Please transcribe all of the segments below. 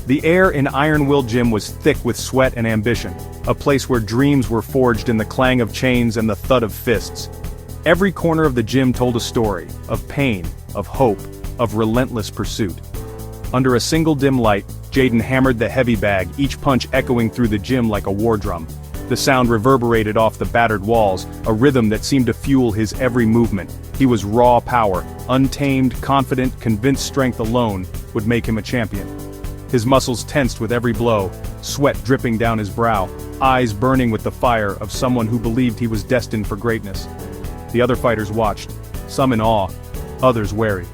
The air in Iron Will Gym was thick with sweat and ambition, a place where dreams were forged in the clang of chains and the thud of fists. Every corner of the gym told a story, of pain, of hope, of relentless pursuit. Under a single dim light, Jayden hammered the heavy bag, each punch echoing through the gym like a war drum. The sound reverberated off the battered walls, a rhythm that seemed to fuel his every movement. He was raw power, untamed, confident, convinced strength alone would make him a champion. His muscles tensed with every blow, sweat dripping down his brow, eyes burning with the fire of someone who believed he was destined for greatness. The other fighters watched, some in awe, others wary.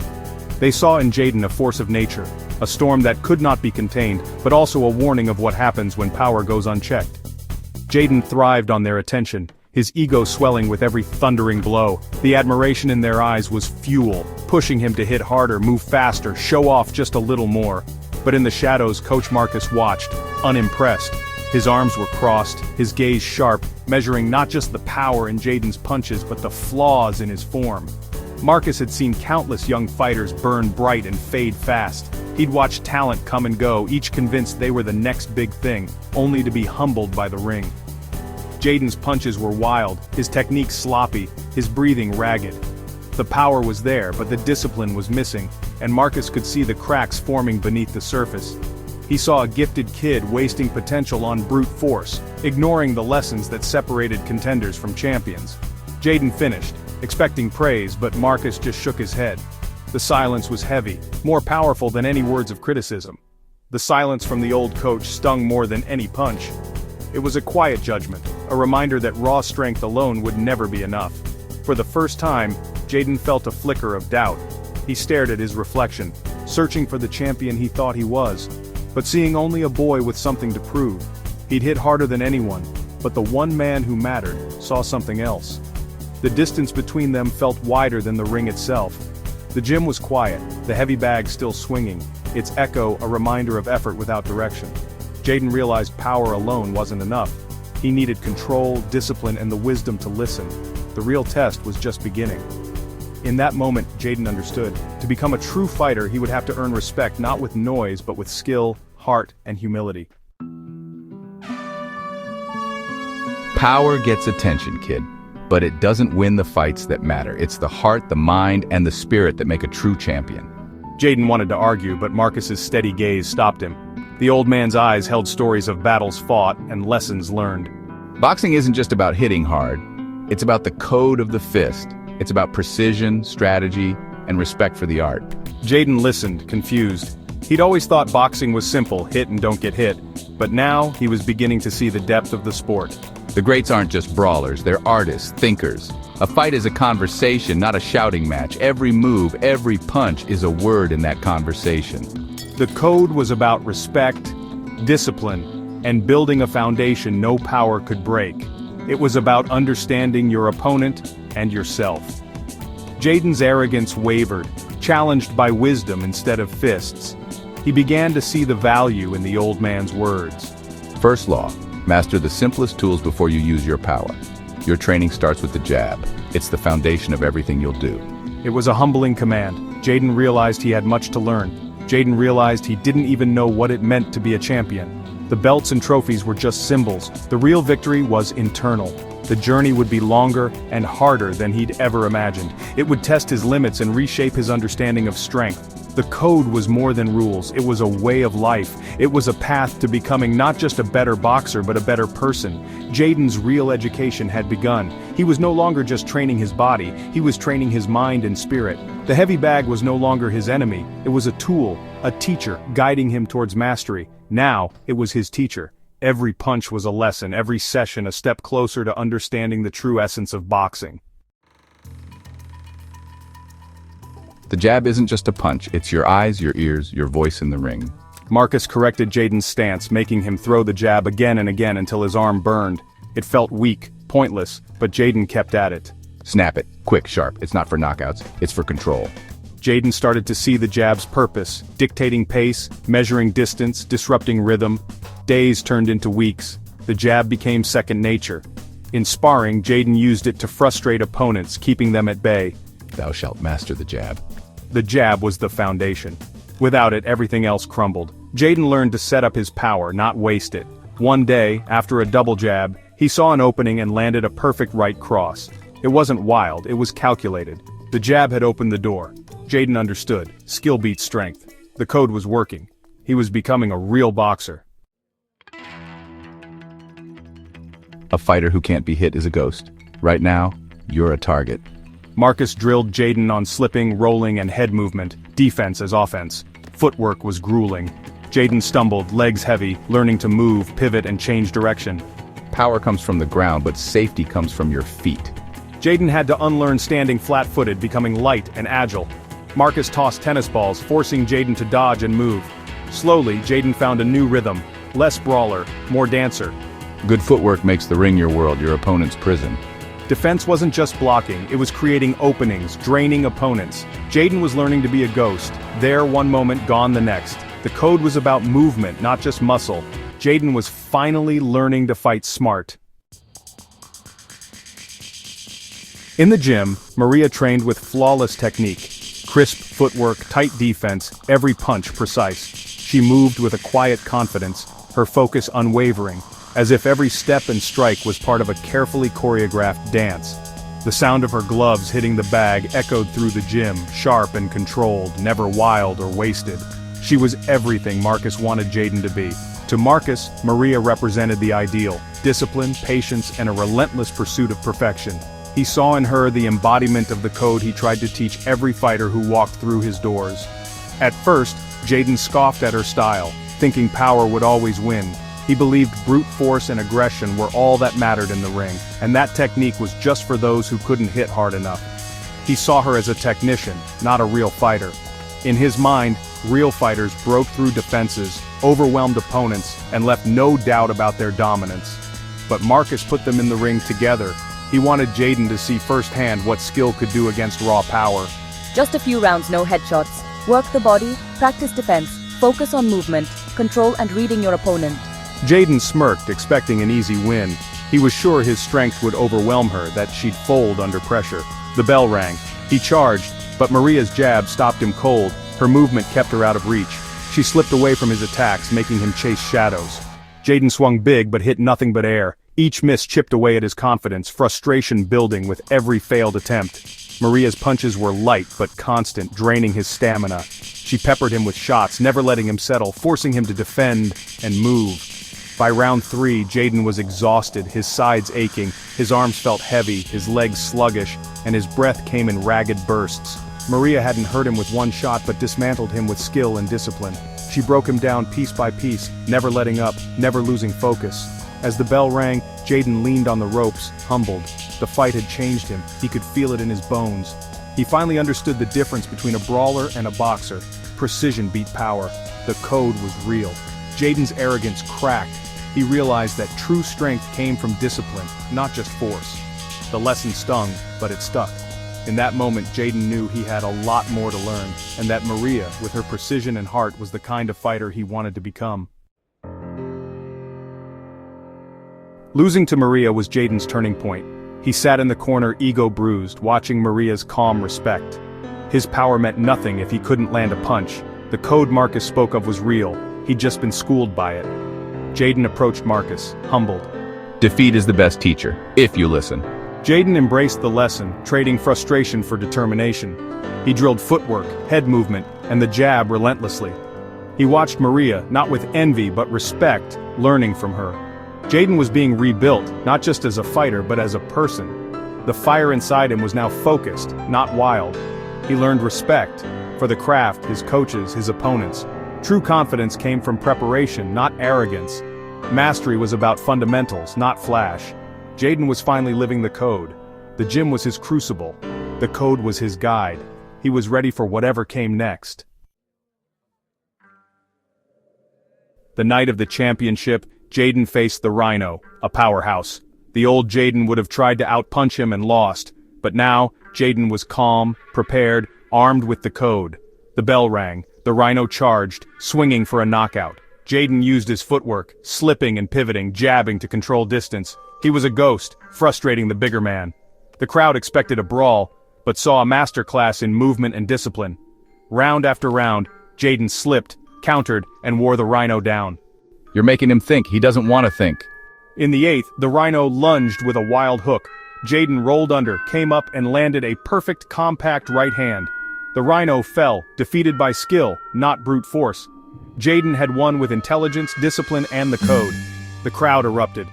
They saw in Jayden a force of nature, a storm that could not be contained, but also a warning of what happens when power goes unchecked. Jayden thrived on their attention, his ego swelling with every thundering blow. The admiration in their eyes was fuel, pushing him to hit harder, move faster, show off just a little more. But in the shadows, Coach Marcus watched, unimpressed. His arms were crossed, his gaze sharp, measuring not just the power in Jayden's punches but the flaws in his form. Marcus had seen countless young fighters burn bright and fade fast. He'd watched talent come and go, each convinced they were the next big thing, only to be humbled by the ring. Jayden's punches were wild, his technique sloppy, his breathing ragged. The power was there, but the discipline was missing, and Marcus could see the cracks forming beneath the surface. He saw a gifted kid wasting potential on brute force, ignoring the lessons that separated contenders from champions. Jayden finished, expecting praise, but Marcus just shook his head. The silence was heavy, more powerful than any words of criticism. The silence from the old coach stung more than any punch. It was a quiet judgment, a reminder that raw strength alone would never be enough. For the first time, Jayden felt a flicker of doubt. He stared at his reflection, searching for the champion he thought he was, but seeing only a boy with something to prove. He'd hit harder than anyone, but the one man who mattered saw something else. The distance between them felt wider than the ring itself. The gym was quiet, the heavy bag still swinging, its echo a reminder of effort without direction. Jayden realized power alone wasn't enough. He needed control, discipline, and the wisdom to listen. The real test was just beginning. In that moment, Jayden understood. To become a true fighter, he would have to earn respect not with noise but with skill, heart, and humility. Power gets attention, kid, but it doesn't win the fights that matter. It's the heart, the mind, and the spirit that make a true champion. Jayden wanted to argue, but Marcus's steady gaze stopped him. The old man's eyes held stories of battles fought and lessons learned. Boxing isn't just about hitting hard. It's about the code of the fist. It's about precision, strategy, and respect for the art. Jayden listened, confused. He'd always thought boxing was simple, hit and don't get hit. But now, he was beginning to see the depth of the sport. The greats aren't just brawlers, they're artists, thinkers. A fight is a conversation, not a shouting match. Every move, every punch is a word in that conversation. The code was about respect, discipline, and building a foundation no power could break. It was about understanding your opponent and yourself. Jayden's arrogance wavered, challenged by wisdom instead of fists. He began to see the value in the old man's words. First law, master the simplest tools before you use your power. Your training starts with the jab. It's the foundation of everything you'll do. It was a humbling command. Jayden realized he had much to learn. Jayden realized he didn't even know what it meant to be a champion. The belts and trophies were just symbols. The real victory was internal. The journey would be longer and harder than he'd ever imagined. It would test his limits and reshape his understanding of strength. The code was more than rules. It was a way of life. It was a path to becoming not just a better boxer but a better person. Jayden's real education had begun. He was no longer just training his body, he was training his mind and spirit. The heavy bag was no longer his enemy. It was a tool, a teacher, guiding him towards mastery. Now, it was his teacher. Every punch was a lesson, every session a step closer to understanding the true essence of boxing. The jab isn't just a punch, it's your eyes, your ears, your voice in the ring. Marcus corrected Jayden's stance, making him throw the jab again and again until his arm burned. It felt weak, pointless, but Jayden kept at it. Snap it, quick, sharp. It's not for knockouts, it's for control. Jayden started to see the jab's purpose, dictating pace, measuring distance, disrupting rhythm. Days turned into weeks. The jab became second nature. In sparring, Jayden used it to frustrate opponents, keeping them at bay. Thou shalt master the jab. The jab was the foundation. Without it, everything else crumbled. Jayden learned to set up his power, not waste it. One day, after a double jab, he saw an opening and landed a perfect right cross. It wasn't wild, it was calculated. The jab had opened the door. Jayden understood. Skill beats strength. The code was working. He was becoming a real boxer. A fighter who can't be hit is a ghost. Right now, you're a target. Marcus drilled Jayden on slipping, rolling, and head movement, defense as offense. Footwork was grueling. Jayden stumbled, legs heavy, learning to move, pivot, and change direction. Power comes from the ground, but safety comes from your feet. Jayden had to unlearn standing flat-footed, becoming light and agile. Marcus tossed tennis balls, forcing Jayden to dodge and move. Slowly, Jayden found a new rhythm. Less brawler, more dancer. Good footwork makes the ring your world, your opponent's prison. Defense wasn't just blocking, it was creating openings, draining opponents. Jayden was learning to be a ghost. There one moment, gone the next. The code was about movement, not just muscle. Jayden was finally learning to fight smart. In the gym, Maria trained with flawless technique. Crisp footwork, tight defense, every punch precise. She moved with a quiet confidence, her focus unwavering, as if every step and strike was part of a carefully choreographed dance. The sound of her gloves hitting the bag echoed through the gym, sharp and controlled, never wild or wasted. She was everything Marcus wanted Jayden to be. To Marcus, Maria represented the ideal: discipline, patience, and a relentless pursuit of perfection. He saw in her the embodiment of the code he tried to teach every fighter who walked through his doors. At first, Jayden scoffed at her style, thinking power would always win. He believed brute force and aggression were all that mattered in the ring, and that technique was just for those who couldn't hit hard enough. He saw her as a technician, not a real fighter. In his mind, real fighters broke through defenses, overwhelmed opponents, and left no doubt about their dominance. But Marcus put them in the ring together. He wanted Jayden to see firsthand what skill could do against raw power. Just a few rounds, no headshots. Work the body, practice defense, focus on movement, control and reading your opponent. Jayden smirked, expecting an easy win. He was sure his strength would overwhelm her, that she'd fold under pressure. The bell rang. He charged, but Maria's jab stopped him cold. Her movement kept her out of reach. She slipped away from his attacks, making him chase shadows. Jayden swung big but hit nothing but air. Each miss chipped away at his confidence, frustration building with every failed attempt. Maria's punches were light but constant, draining his stamina. She peppered him with shots, never letting him settle, forcing him to defend and move. By round 3, Jayden was exhausted, his sides aching, his arms felt heavy, his legs sluggish, and his breath came in ragged bursts. Maria hadn't hurt him with one shot but dismantled him with skill and discipline. She broke him down piece by piece, never letting up, never losing focus. As the bell rang, Jayden leaned on the ropes, humbled. The fight had changed him, he could feel it in his bones. He finally understood the difference between a brawler and a boxer. Precision beat power. The code was real. Jayden's arrogance cracked. He realized that true strength came from discipline, not just force. The lesson stung, but it stuck. In that moment, Jayden knew he had a lot more to learn, and that Maria, with her precision and heart, was the kind of fighter he wanted to become. Losing to Maria was Jayden's turning point. He sat in the corner, ego bruised, watching Maria's calm respect. His power meant nothing if he couldn't land a punch. The code Marcus spoke of was real. He'd just been schooled by it. Jayden approached Marcus, humbled. Defeat is the best teacher, if you listen. Jayden embraced the lesson, trading frustration for determination. He drilled footwork, head movement, and the jab relentlessly. He watched Maria, not with envy but respect, learning from her. Jayden was being rebuilt, not just as a fighter but as a person. The fire inside him was now focused, not wild. He learned respect for the craft, his coaches, his opponents. True confidence came from preparation, not arrogance. Mastery was about fundamentals, not flash. Jayden was finally living the code. The gym was his crucible. The code was his guide. He was ready for whatever came next. The night of the championship, Jayden faced the Rhino, a powerhouse. The old Jayden would have tried to outpunch him and lost, but now, Jayden was calm, prepared, armed with the code. The bell rang. The Rhino charged, swinging for a knockout. Jayden used his footwork, slipping and pivoting, jabbing to control distance. He was a ghost, frustrating the bigger man. The crowd expected a brawl, but saw a masterclass in movement and discipline. Round after round, Jayden slipped, countered, and wore the Rhino down. You're making him think. He doesn't want to think. In the 8th, the Rhino lunged with a wild hook. Jayden rolled under, came up, and landed a perfect compact right hand. The Rhino fell, defeated by skill, not brute force. Jayden had won with intelligence, discipline, and the code. The crowd erupted.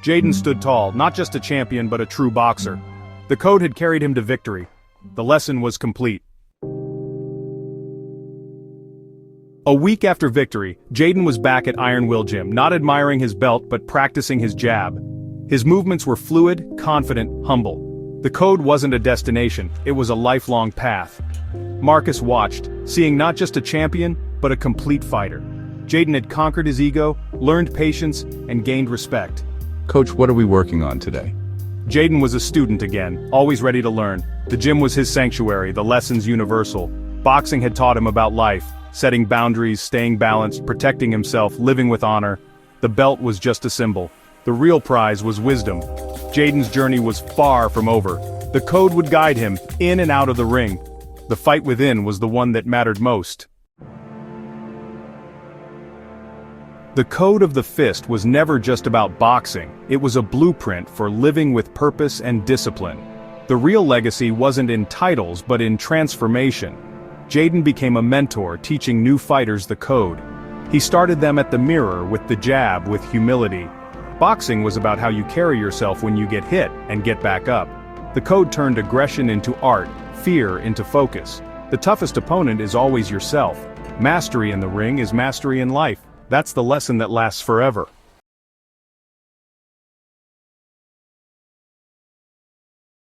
Jayden stood tall, not just a champion but a true boxer. The code had carried him to victory. The lesson was complete. A week after victory, Jayden was back at Iron Will Gym, not admiring his belt but practicing his jab. His movements were fluid, confident, humble. The code wasn't a destination, it was a lifelong path. Marcus watched, seeing not just a champion, but a complete fighter. Jayden had conquered his ego, learned patience, and gained respect. Coach, what are we working on today? Jayden was a student again, always ready to learn. The gym was his sanctuary, the lessons universal. Boxing had taught him about life, setting boundaries, staying balanced, protecting himself, living with honor. The belt was just a symbol. The real prize was wisdom. Jayden's journey was far from over. The code would guide him, in and out of the ring. The fight within was the one that mattered most. The code of the fist was never just about boxing, it was a blueprint for living with purpose and discipline. The real legacy wasn't in titles but in transformation. Jayden became a mentor, teaching new fighters the code. He started them at the mirror with the jab, with humility. Boxing was about how you carry yourself when you get hit and get back up. The code turned aggression into art, fear into focus. The toughest opponent is always yourself. Mastery in the ring is mastery in life. That's the lesson that lasts forever.